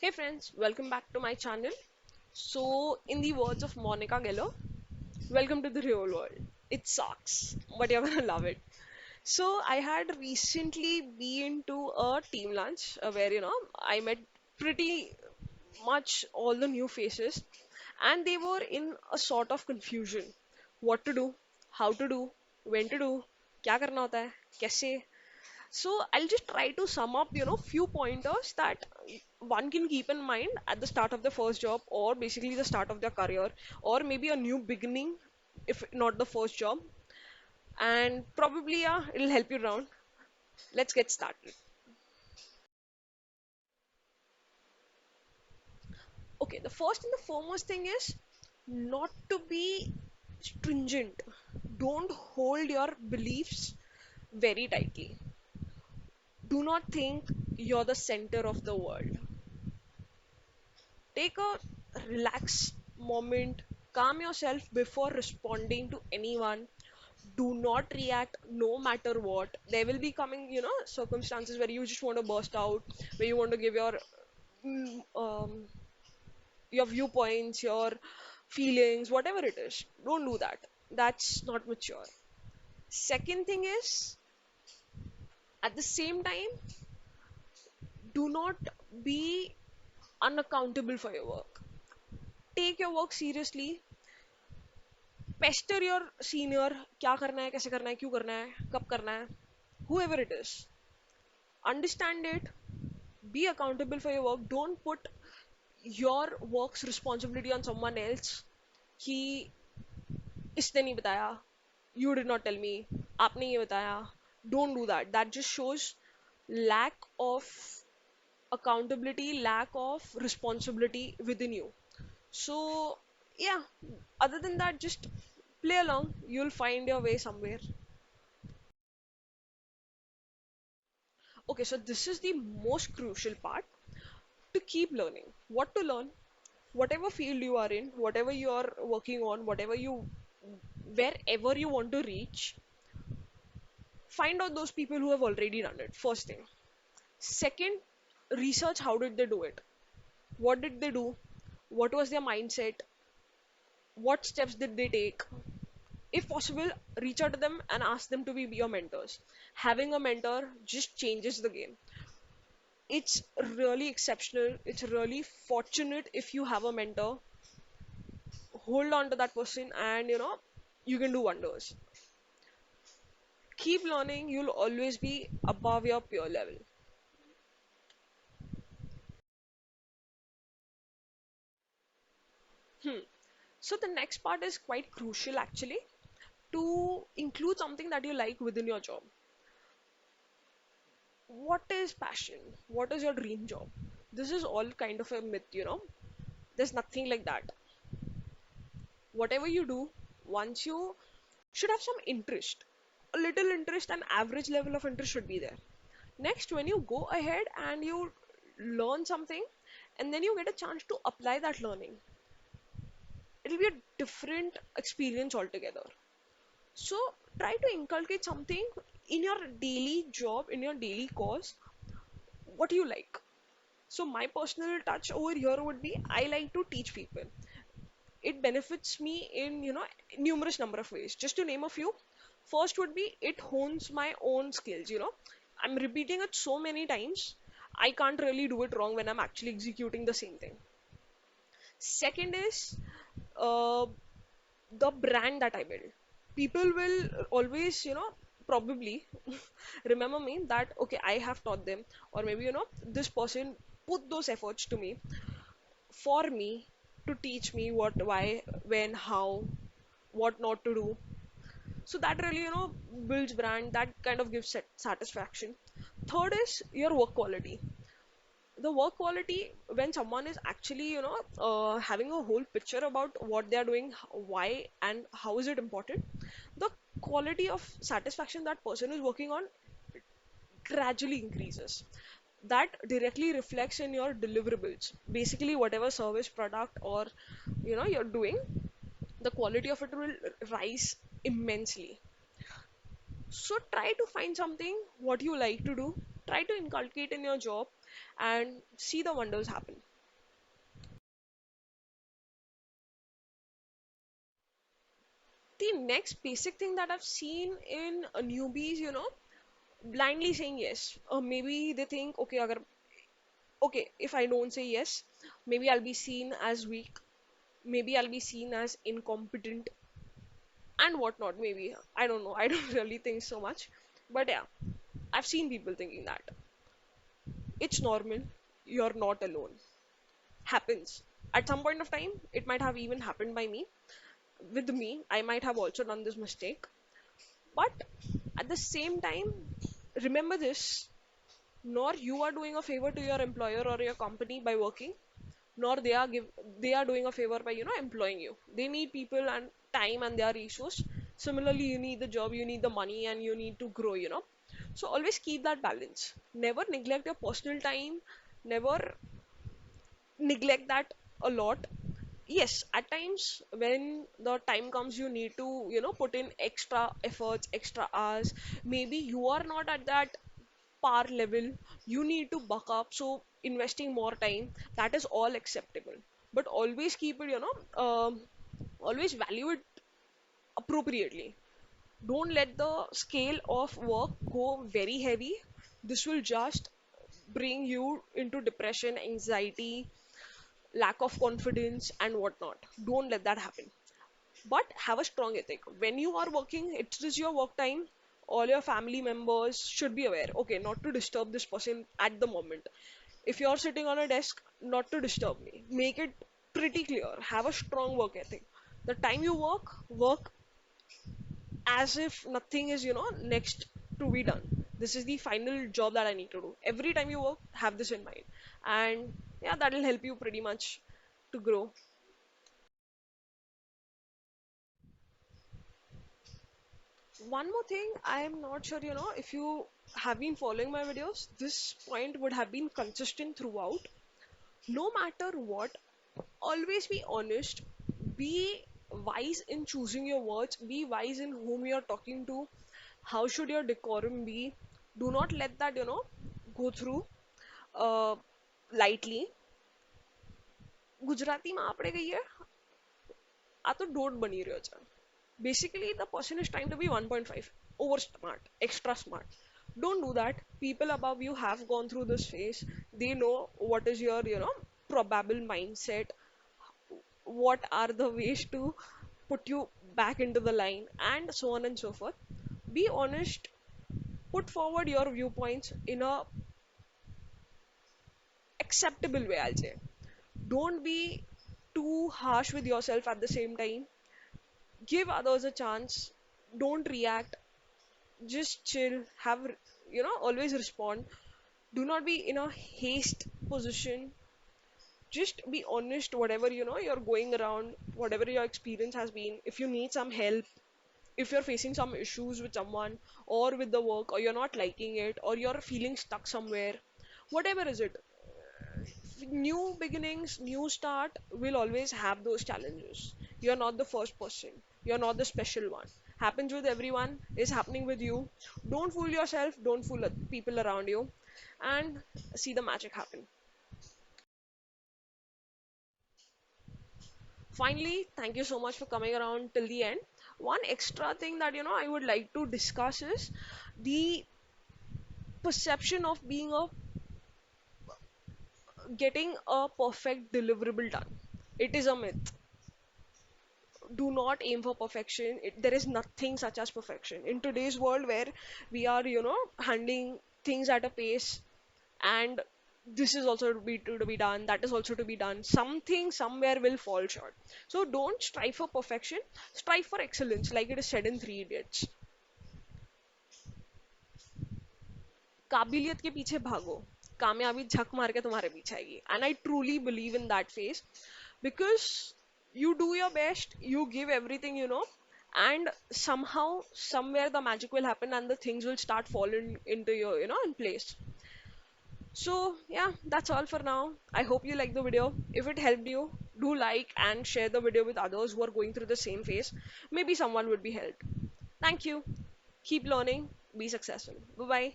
Hey friends, welcome back to my channel. So, in the words of Monica Geller, welcome to the real world. It sucks, but you're gonna love it. So, I had recently been to a team lunch where I met pretty much all the new faces, and they were in a sort of confusion. What to do, how to do, when to do, क्या करना होता है, कैसे. So I'll just try to sum up, few pointers that one can keep in mind at the start of the first job, or basically the start of their career, or maybe a new beginning, if not the first job. And probably, yeah, it'll help you around. Let's get started. Okay, the first and the foremost thing is not to be stringent. Don't hold your beliefs very tightly. Do not think you're the center of the world. Take a relaxed moment, calm yourself before responding to anyone. Do not react no matter what. There will be coming, circumstances where you just want to burst out, where you want to give mm, um, your viewpoints, your feelings, whatever it is. Don't do that. That's not mature. Second thing is, at the same time, do not be unaccountable for your work. Take your work seriously. Pester your senior. क्या करना है, कैसे करना है, क्यों करना है, कब करना है, whoever it is. Understand it. Be accountable for your work. Don't put your work's responsibility on someone else. कि इसने नहीं बताया, you did not tell me, आपने ये बताया. Don't do that. That just shows lack of accountability, lack of responsibility within you. So, yeah, other than that, just play along. You'll find your way somewhere. Okay, so this is the most crucial part, to keep learning. What to learn, whatever field you are in, whatever you are working on, wherever you want to reach, find out those people who have already done it. First thing. Second, research how did they do it? What did they do? What was their mindset? What steps did they take? If possible, reach out to them and ask them to be your mentors. Having a mentor just changes the game. It's really exceptional. It's really fortunate if you have a mentor. Hold on to that person, and you can do wonders. Keep learning. You'll always be above your peer level. Hmm. So the next part is quite crucial actually, to include something that you like within your job. What is passion? What is your dream job? This is all kind of a myth. There's nothing like that. Whatever you do, once you should have some interest, a little interest, an average level of interest should be there. Next, when you go ahead and you learn something, and then you get a chance to apply that learning, it'll be a different experience altogether. So try to inculcate something in your daily job, in your daily course, what you like. So my personal touch over here would be, I like to teach people. It benefits me in numerous number of ways. Just to name a few, first would be, it hones my own skills. I'm repeating it so many times, I can't really do it wrong when I'm actually executing the same thing. Second is, uh, the brand that I build. People will always probably remember me, that okay, I have taught them, or maybe this person put those efforts to me, for me, to teach me what, why, when, how, what not to do. So that really builds brand, that kind of gives satisfaction. Third is your work quality. The work quality, when someone is actually having a whole picture about what they are doing, why and how is it important, the quality of satisfaction that person is working on gradually increases. That directly reflects in your deliverables. Basically, whatever service, product, or you're doing, the quality of it will rise immensely. So try to find something what you like to do, try to inculcate in your job, and see the wonders happen. the next basic thing that I've seen in newbies, blindly saying yes. Maybe they think, okay, okay, if I don't say yes, maybe I'll be seen as weak, maybe I'll be seen as incompetent, and whatnot. Maybe I don't know. I don't really think so much, but yeah, I've seen people thinking that it's normal. You're not alone. Happens at some point of time. It might have even happened by me. With me, I might have also done this mistake. But at the same time, remember this: nor you are doing a favor to your employer or your company by working, nor they are doing a favor by employing you. They need people and time and their resource. Similarly, you need the job, you need the money, and you need to grow. So always keep that balance. Never neglect your personal time. Never neglect that a lot. Yes, at times when the time comes, you need to put in extra efforts, extra hours. Maybe you are not at that par level, you need to buck up, so investing more time, that is all acceptable. But always keep it, always value it appropriately. Don't let the scale of work go very heavy. This will just bring you into depression, anxiety, lack of confidence, and whatnot. Don't let that happen. But have a strong ethic. When you are working, it is your work time. All your family members should be aware. Okay, not to disturb this person at the moment. If you're sitting on a desk, not to disturb me. Make it pretty clear. Have a strong work ethic. The time you work, work as if nothing is, next to be done. This is the final job that I need to do. Every time you work, have this in mind. And yeah, that will help you pretty much to grow. One more thing, I am not sure, if you have been following my videos, this point would have been consistent throughout. No matter what, always be honest, be wise in choosing your words, be wise in whom you're talking to, how should your decorum be. Do not let that, go through uh, lightly. ગુજરાતીમાં આપણે કહીએ આ તો દોઢ બની રહ્યો છે. Basically, the person is trying to be 1.5, over smart, extra smart. Don't do that. People above you have gone through this phase. They know what is your, probable mindset, what are the ways to put you back into the line, and so on and so forth. Be honest, put forward your viewpoints in a acceptable way, I'll say. Don't be too harsh with yourself at the same time. Give others a chance. Don't react. Just chill. Always respond. Do not be in a haste position. Just be honest, whatever you're going around, whatever your experience has been. If you need some help, if you're facing some issues with someone or with the work, or you're not liking it, or you're feeling stuck somewhere, whatever is it, new beginnings, new start will always have those challenges. You're not the first person, you're not the special one. Happens with everyone, is happening with you. Don't fool yourself, don't fool people around you, and see the magic happen. Finally, thank you so much for coming around till the end. One extra thing that I would like to discuss is the perception of being a getting a perfect deliverable done. It is a myth. Do not aim for perfection. There is nothing such as perfection in today's world, where we are handling things at a pace, and this is also to be done, that is also to be done. Something somewhere will fall short. So don't strive for perfection, strive for excellence, like it is said in Three Idiots. काबिलियत के पीछे भागो, कामयाबी झक मार के तुम्हारे पीछे आएगी. And I truly believe in that phase, because you do your best, you give everything, and somehow, somewhere the magic will happen and the things will start falling into your, in place. So yeah, that's all for now. I hope you liked the video. If it helped you, do like and share the video with others who are going through the same phase. Maybe someone would be helped. Thank you. Keep learning. Be successful. Bye bye.